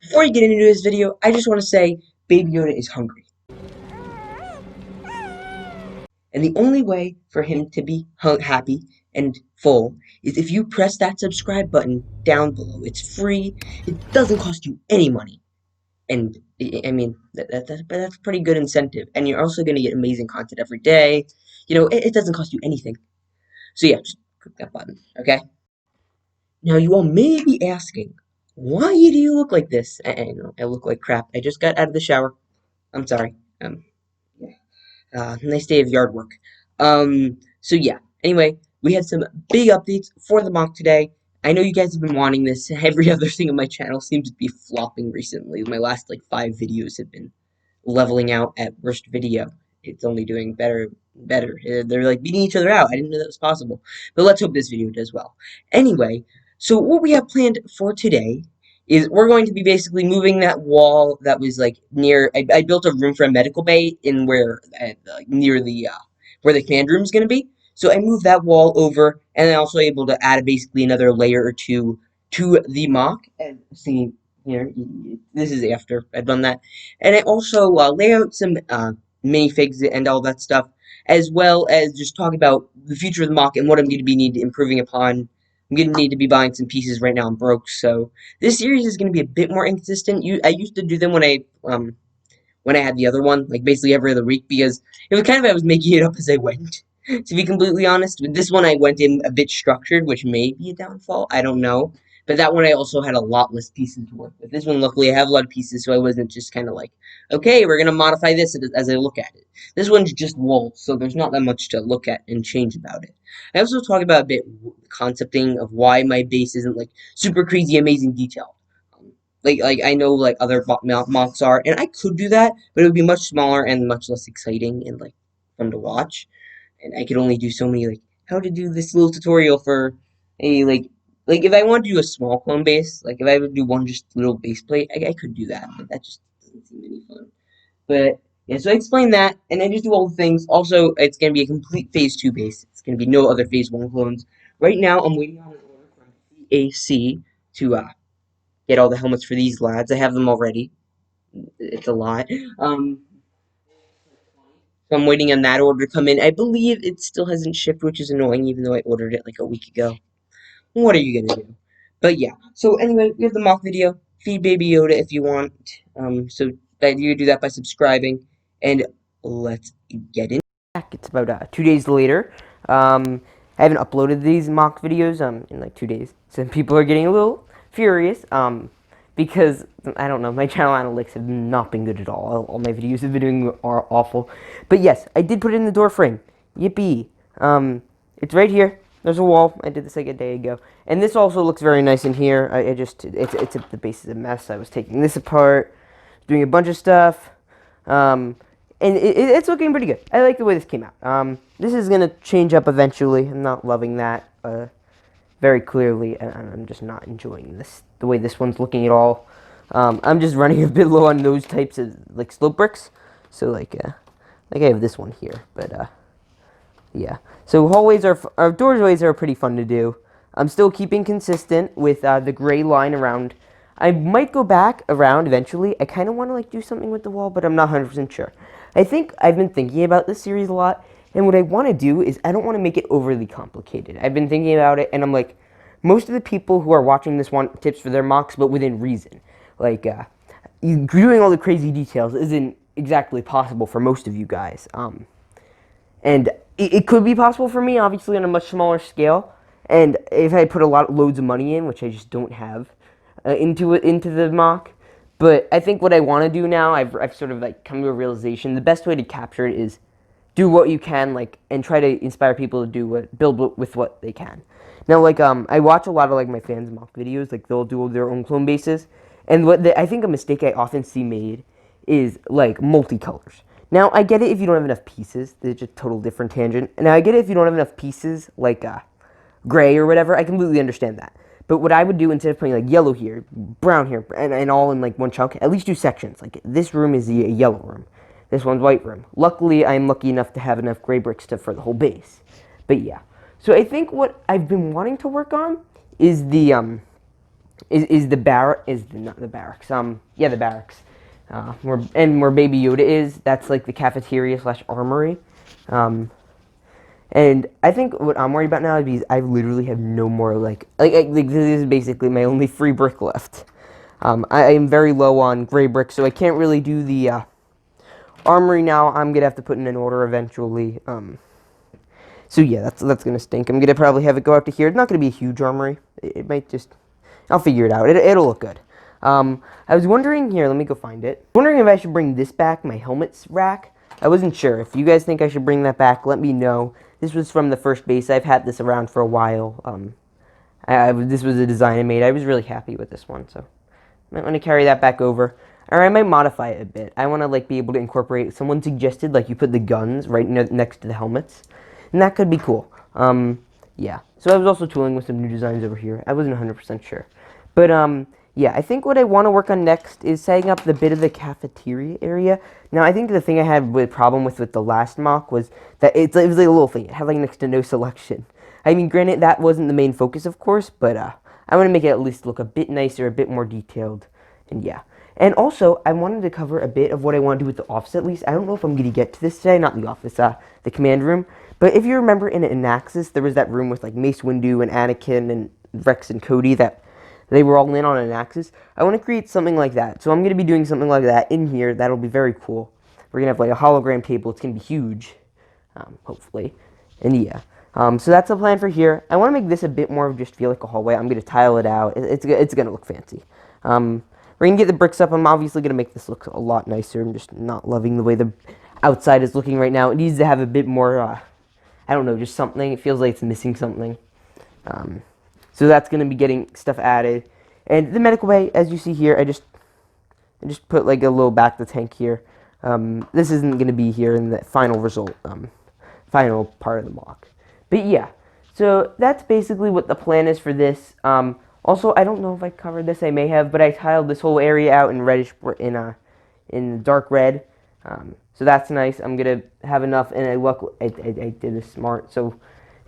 Before you get into this video, I just want to say Baby Yoda is hungry. And the only way for him to be happy and full is if you press that subscribe button down below. It's free. It doesn't cost you any money. And I mean, that's a pretty good incentive. And you're also going to get amazing content every day. It doesn't cost you anything. So yeah, just click that button, okay? Now you all may be asking, why do you look like this? I know, I look like crap. I just got out of the shower. I'm sorry. Yeah. Nice day of yard work. So yeah. Anyway, we had some big updates for the mock today. I know you guys have been wanting this. Every other thing on my channel seems to be flopping recently. My last like 5 videos have been leveling out at worst video. It's only doing better. They're like beating each other out. I didn't know that was possible. But let's hope this video does well. Anyway, so what we have planned for today is we're going to be basically moving that wall that was like near. I built a room for a medical bay in where near the where the command room is going to be. So I moved that wall over, and I'm also able to add basically another layer or two to the mock. And see here, this is after I've done that, and I also lay out some minifigs and all that stuff, as well as just talk about the future of the mock and what I'm going to be improving upon. I'm going to need to be buying some pieces right now. I'm broke, so this series is going to be a bit more inconsistent. I used to do them when I had the other one, like basically every other week, because it was kind of I was making it up as I went. To be completely honest, with this one I went in a bit structured, which may be a downfall. I don't know. But that one I also had a lot less pieces to work with. This one, luckily, I have a lot of pieces, so I wasn't just kind of like, okay, we're gonna modify this as I look at it. This one's just walls, so there's not that much to look at and change about it. I also talk about a bit concepting of why my base isn't like super crazy, amazing detail. Like I know like other mocks are, and I could do that, but it would be much smaller and much less exciting and like fun to watch. And I could only do so many like how to do this little tutorial for a like if I want to do a small clone base, like if I would do one just little base plate, I could do that, but that just doesn't seem any fun. But yeah, so I explain that, and I just do all the things. Also, it's gonna be a complete Phase 2 base. It's gonna be no other Phase 1 clones. Right now, I'm waiting on an order from CAC to get all the helmets for these lads. I have them already. It's a lot. So I'm waiting on that order to come in. I believe it still hasn't shipped, which is annoying, even though I ordered it like a week ago. What are you gonna do? But yeah. So anyway, we have the mock video. Feed Baby Yoda if you want. So that you do that by subscribing, and let's get in. It's about 2 days later. I haven't uploaded these mock videos in like 2 days, so people are getting a little furious. Because I don't know, my channel analytics have not been good at all. All my videos have been doing are awful. But yes, I did put it in the door frame. Yippee! It's right here. There's a wall. I did this like a day ago, and this also looks very nice in here. The base is a mess. I was taking this apart, doing a bunch of stuff. And it's looking pretty good. I like the way this came out. This is gonna change up eventually. I'm not loving that very clearly, and I'm just not enjoying the way this one's looking at all. I'm just running a bit low on those types of like slope bricks. So like I have this one here, but yeah. So doorways are pretty fun to do. I'm still keeping consistent with the gray line around. I might go back around eventually. I kind of want to like do something with the wall, but I'm not 100% sure. I think I've been thinking about this series a lot, and what I want to do is I don't want to make it overly complicated. I've been thinking about it, and I'm like, most of the people who are watching this want tips for their mocks, but within reason. Like, doing all the crazy details isn't exactly possible for most of you guys. And it could be possible for me, obviously, on a much smaller scale. And if I put loads of money in, which I just don't have, into the mock. But I think what I want to do now, I've sort of like come to a realization. The best way to capture it is do what you can, like, and try to inspire people to build with what they can. Now, like, I watch a lot of like my fans' mock videos. Like, they'll do their own clone bases, and I think a mistake I often see made is like multicolors. Now, I get it if you don't have enough pieces. It's just a total different tangent. Now, I get it if you don't have enough pieces, like gray or whatever. I completely understand that. But what I would do instead of putting like yellow here, brown here, and all in like one chunk, at least do sections. Like this room is the yellow room. This one's white room. Luckily, I'm lucky enough to have enough gray bricks for the whole base. But yeah. So I think what I've been wanting to work on is the is the barrack is the, not the barracks. Yeah, the barracks. Where Baby Yoda is, that's like the cafeteria slash armory. Um, and I think what I'm worried about now is because I literally have no more like this is basically my only free brick left. I am very low on gray brick, so I can't really do the armory now. I'm gonna have to put in an order eventually. So yeah, that's gonna stink. I'm gonna probably have it go out to here. It's not gonna be a huge armory. It might just, I'll figure it out. It'll look good. I was wondering here. Let me go find it. Wondering if I should bring this back, my helmets rack. I wasn't sure. If you guys think I should bring that back, let me know. This was from the first base. I've had this around for a while. This was a design I made. I was really happy with this one, so I might want to carry that back over. Or I might modify it a bit. I want to like be able to incorporate. Someone suggested like you put the guns right next to the helmets, and that could be cool. Yeah. So I was also tooling with some new designs over here. I wasn't 100% sure, but yeah. I think what I want to work on next is setting up the bit of the cafeteria area. Now I think the thing I had with problem with the last mock was that it was like a little thing. It had like next to no selection. I mean, granted that wasn't the main focus, of course, but I want to make it at least look a bit nicer, a bit more detailed, and yeah. And also, I wanted to cover a bit of what I want to do with the office at least. I don't know if I'm going to get to this today, not the office, the command room. But if you remember in Anaxis, there was that room with like Mace Windu and Anakin and Rex and Cody that they were all in on Anaxis. I want to create something like that. So I'm going to be doing something like that in here. That'll be very cool. We're going to have like a hologram table. It's going to be huge, hopefully. And yeah. So that's the plan for here. I want to make this a bit more of just feel like a hallway. I'm going to tile it out. It's going to look fancy. We're going to get the bricks up. I'm obviously going to make this look a lot nicer. I'm just not loving the way the outside is looking right now. It needs to have a bit more, I don't know, just something. It feels like it's missing something. So that's going to be getting stuff added. And the medical bay, as you see here, I just put like a little back the tank here. This isn't going to be here in the final result, final part of the mock. But yeah, so that's basically what the plan is for this. Also, I don't know if I covered this. I may have, but I tiled this whole area out in reddish, in dark red. So that's nice. I'm gonna have enough, and I did this smart, so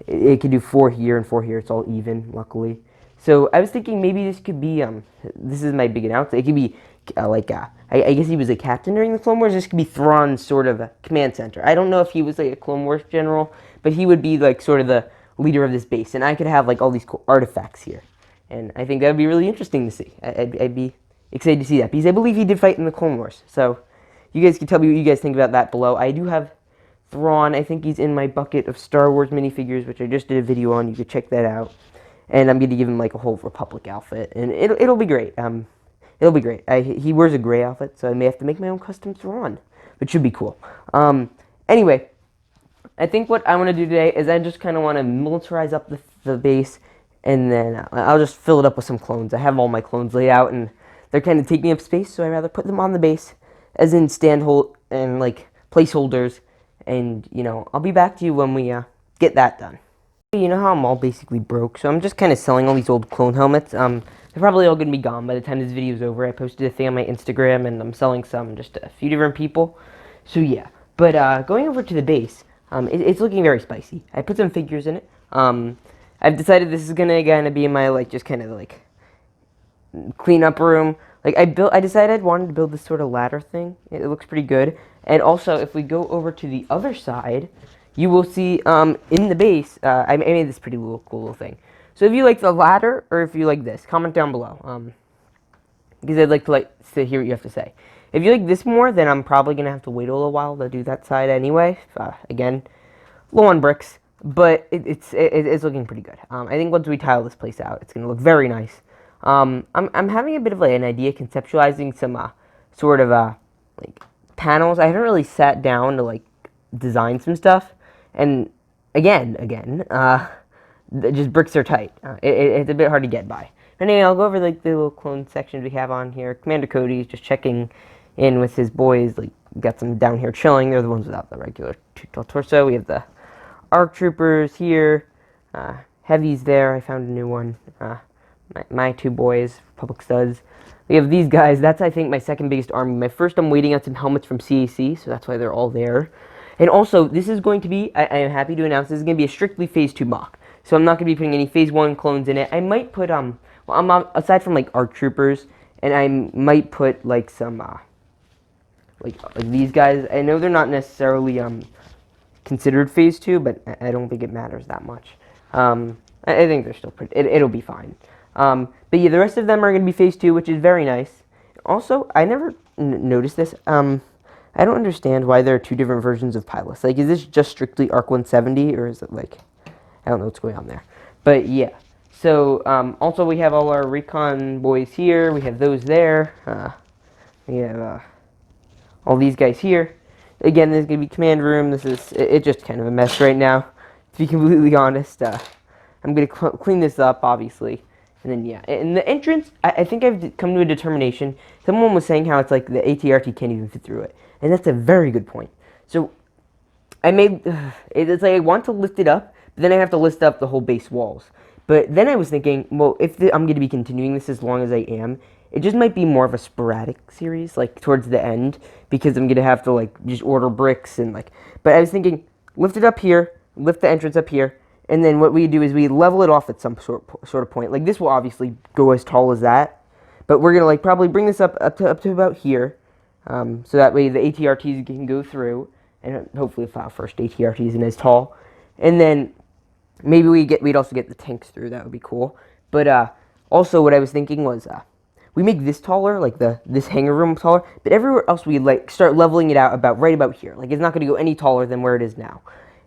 it could do 4 here and 4 here. It's all even, luckily. So I was thinking maybe this could be this is my big announcement. It could be I guess he was a captain during the Clone Wars. This could be Thrawn's sort of a command center. I don't know if he was like a Clone Wars general, but he would be like sort of the leader of this base, and I could have like all these cool artifacts here. And I think that would be really interesting to see. I'd be excited to see that, because I believe he did fight in the Clone Wars. So you guys can tell me what you guys think about that below. I do have Thrawn. I think he's in my bucket of Star Wars minifigures, which I just did a video on. You could check that out. And I'm going to give him like a whole Republic outfit, and it'll be great. It'll be great. He wears a gray outfit, so I may have to make my own custom Thrawn, which should be cool. Anyway, I think what I want to do today is I just kind of want to militarize up the base, and then I'll just fill it up with some clones. I have all my clones laid out, and they're kind of taking up space, so I'd rather put them on the base, as in stand-hold and like placeholders, and you know, I'll be back to you when we get that done. You know how I'm all basically broke, so I'm just kind of selling all these old clone helmets. They're probably all going to be gone by the time this video is over. I posted a thing on my Instagram, and I'm selling some just to a few different people. So yeah, but going over to the base, it's looking very spicy. I put some figures in it. I've decided this is gonna be my like just kind of like cleanup room. Like I decided I wanted to build this sort of ladder thing. It looks pretty good. And also, if we go over to the other side, you will see in the base, I made this pretty cool little thing. So if you like the ladder, or if you like this, comment down below. Because I'd like to hear what you have to say. If you like this more, then I'm probably going to have to wait a little while to do that side anyway. Again, low on bricks, but it's looking pretty good. I think once we tile this place out, it's going to look very nice. I'm having a bit of like an idea conceptualizing some sort of like panels. I haven't really sat down to like design some stuff. And again, just bricks are tight. It's a bit hard to get by. Anyway, I'll go over like the little clone sections we have on here. Commander Cody's just checking in with his boys. Like, got some down here chilling. They're the ones without the regular torso. We have the ARC Troopers here. Heavy's there. I found a new one. My 2 boys, Public Studs. We have these guys. That's, I think, my second biggest army. My first, I'm waiting on some helmets from CAC, so that's why they're all there. And also, this is going to be, I am happy to announce, this is going to be a strictly Phase 2 mock. So I'm not going to be putting any Phase 1 clones in it. I might put, well, aside from like ARC troopers, and I might put like some like these guys. I know they're not necessarily considered phase two, but I don't think it matters that much. I think they're still pretty. It'll be fine. But yeah, the rest of them are going to be phase two, which is very nice. Also, I never noticed this. I don't understand why there are two different versions of Pilus. Like, is this just strictly ARC 170, or is it like I don't know what's going on there? But yeah. So also we have all our recon boys here. We have those there. We have all these guys here. Again, this is going to be command room. This is it's just kind of a mess right now, to be completely honest. I'm going to clean this up, obviously. And then, yeah. And the entrance, I think I've come to a determination. Someone was saying how it's like the ATRT can't even fit through it. And that's a very good point. So, I made, it's like I want to lift it up, but then I have to lift up the whole base walls. But then I was thinking, well, if I'm going to be continuing this as long as I am, it just might be more of a sporadic series, like towards the end, because I'm going to have to like just order bricks and like, but I was thinking, lift it up here, lift the entrance up here, and then what we do is we level it off at some sort of point. Like this will obviously go as tall as that, but we're going to like probably bring this up to about here, so that way the ATRTs can go through, and hopefully if our first ATRT isn't as tall, and then maybe we'd also get the tanks through. That would be cool. But also what I was thinking was we make this taller, like this hangar room taller, but everywhere else we like start leveling it out about right about here. Like it's not going to go any taller than where it is now.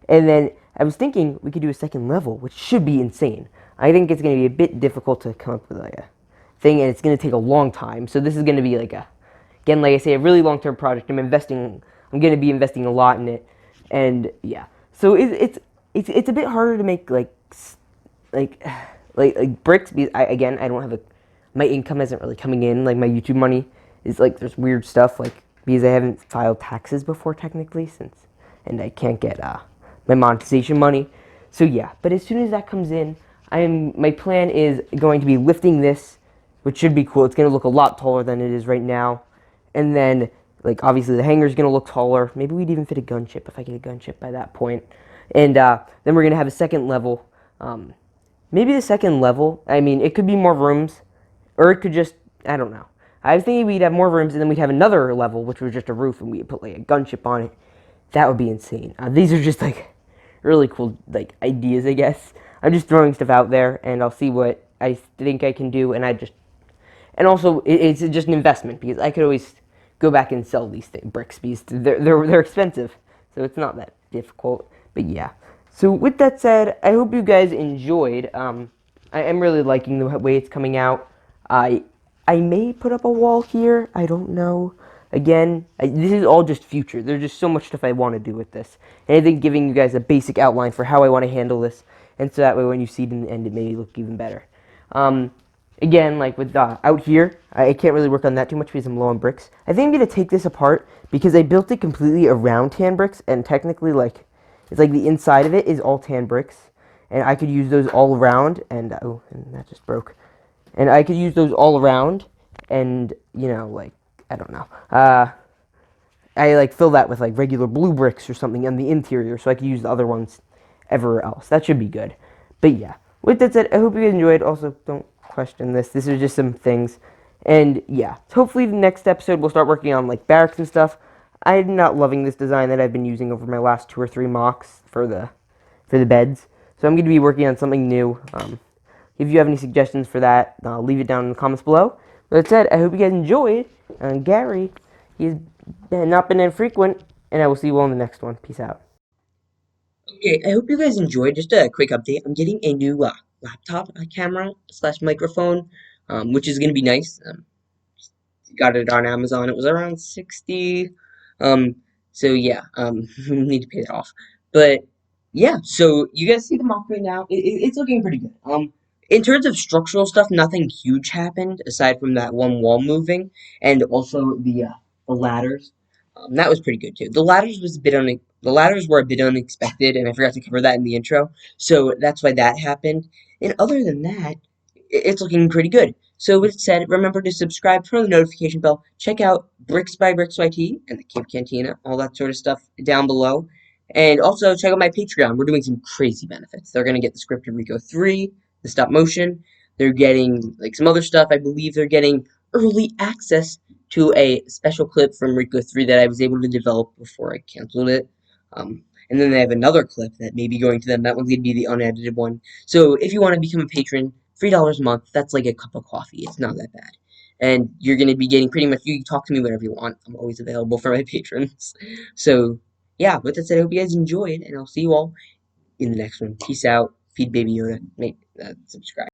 And then I was thinking we could do a second level, which should be insane. I think it's going to be a bit difficult to come up with like a thing, and it's going to take a long time. So this is going to be like again, like I say, a really long-term project. I'm going to be investing a lot in it, and yeah. So it's a bit harder to make like like bricks because I don't have my income isn't really coming in. Like my YouTube money is like there's weird stuff like because I haven't filed taxes before technically and I can't get my monetization money. So yeah, but as soon as that comes in, my plan is going to be lifting this, which should be cool. It's going to look a lot taller than it is right now, and then like obviously the hangar's going to look taller. Maybe we'd even fit a gunship if I get a gunship by that point, and then we're going to have a second level. Maybe the second level. I mean, it could be more rooms, or it could just I don't know. I was thinking we'd have more rooms, and then we'd have another level, which was just a roof, and we'd put like a gunship on it. That would be insane. These are just like really cool like ideas, I guess. I'm just throwing stuff out there, and I'll see what I think I can do, and also it's just an investment because I could always go back and sell these bricks because they're expensive, so it's not that difficult. But yeah. So with that said, I hope you guys enjoyed. I am really liking the way it's coming out. I I may put up a wall here. I don't know. Again, this is all just future. There's just so much stuff I want to do with this. And I think giving you guys a basic outline for how I want to handle this, and so that way when you see it in the end, it may look even better. Again, like with out here, I can't really work on that too much because I'm low on bricks. I think I'm going to take this apart because I built it completely around tan bricks, and technically, like, it's like the inside of it is all tan bricks, and I could use those all around, and, oh, and that just broke. And I could use those all around, and, you know, like, I don't know. I, like, fill that with, like, regular blue bricks or something on the interior, so I could use the other ones everywhere else. That should be good. But, yeah. With that said, I hope you enjoyed. Also, don't question this. This is just some things. And, yeah. Hopefully the next episode we'll start working on, like, barracks and stuff. I'm not loving this design that I've been using over my last 2 or 3 mocks for the beds. So I'm going to be working on something new. If you have any suggestions for that, leave it down in the comments below. That said, I hope you guys enjoyed. Gary, he's not been infrequent, and I will see you all in the next one. Peace out. Okay, I hope you guys enjoyed. Just a quick update. I'm getting a new laptop camera slash microphone, which is gonna be nice. Got it on Amazon. It was around 60. Um, so yeah, need to pay that off. But yeah, so you guys see the mock right now. It's looking pretty good. In terms of structural stuff, nothing huge happened aside from that one wall moving, and also the ladders. That was pretty good too. The ladders were a bit unexpected, and I forgot to cover that in the intro. So that's why that happened. And other than that, it's looking pretty good. So with it said, remember to subscribe, turn on the notification bell, check out Bricks by Bricks YT and the Cape Cantina, all that sort of stuff down below. And also check out my Patreon. We're doing some crazy benefits. They're gonna get the Script of Rico 3, the stop motion. They're getting like some other stuff. I believe they're getting early access to a special clip from Rico 3 that I was able to develop before I canceled it. And then they have another clip that may be going to them. That one's going to be the unedited one. So if you want to become a patron, $3 a month, that's like a cup of coffee. It's not that bad. And you're going to be getting pretty much, you can talk to me whenever you want. I'm always available for my patrons. So, yeah, with that said, I hope you guys enjoyed, and I'll see you all in the next one. Peace out. Feed Baby Yoda. Make subscribe.